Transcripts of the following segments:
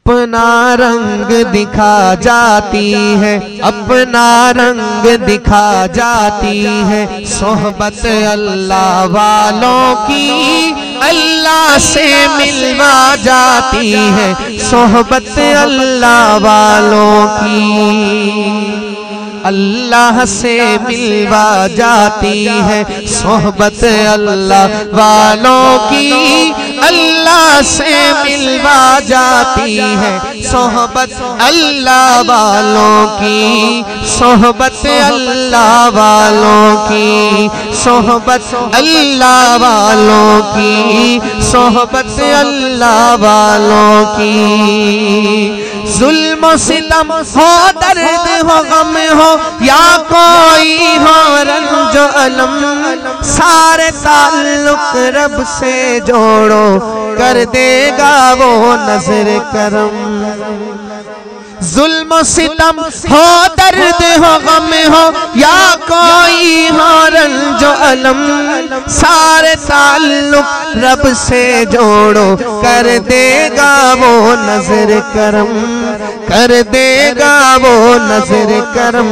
अपना रंग दिखा जाती है, अपना रंग दिखा जाती है सोहबत अल्लाह वालों की, अल्लाह से मिलवा जाती है सोहबत अल्लाह वालों की, अल्लाह से मिलवा जाती है सोहबत अल्लाह वालों की, अल्लाह से मिलवा जाती है सोहबत अल्लाह वालों की, सोहबत अल्लाह वालों की, सोहबत अल्लाह वालों की, सोहबत अल्लाह वालों की। जुल्म सितम हो, दर्द हो, गम हो या कोई हो रंज अलम, सारे ताल्लुक रब से जोड़ो, कर देगा वो नजर करम। जुल्म सितम हो, दर्द हो, गम हो या कोई हो रंज अलम, सारे ताल्लुक रब से जोड़ो, कर देगा वो नजर करम, कर देगा वो नजर करम।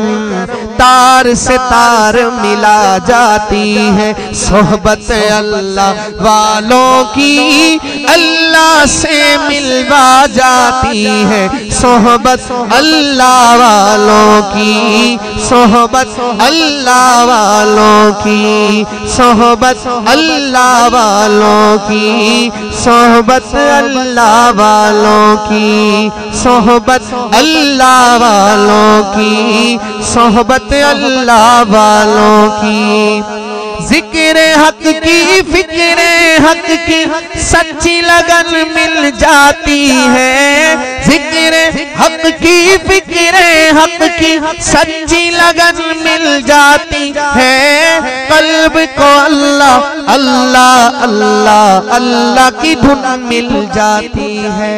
तार से तार मिला जाती है सोहबत अल्लाह वालों की, अल्लाह से मिलवा जाती है सोहबत अल्लाह वालों की, सोहबत अल्लाह वालों की, सोहबत अल्लाह वालों की, सोहबत अल्लाह वालों की, सोहबत अल्लाह वालों की, सोहबत अल्लाह वालों की। जिक्र हक की, फिक्र हक की सच्ची लगन मिल जाती है, जिक्र हक की, फिक्र हक की सच्ची लगन मिल जाती है, कल्ब को अल्लाह अल्लाह अल्लाह अल्लाह की धुन मिल जाती है,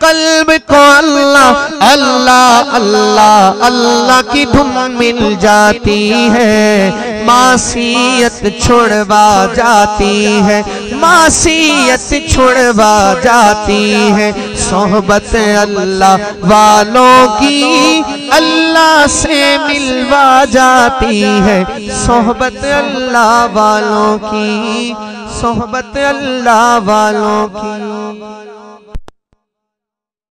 कल्ब को अल्लाह अल्लाह अल्लाह अल्लाह की धुन मिल जाती है, मासियत छुड़वा जाती है, मासियत छुड़वा जाती है सोहबत अल्लाह वालों की, अल्लाह से मिलवा जाती है सोहबत अल्लाह वालों की, सोहबत अल्लाह वालों की।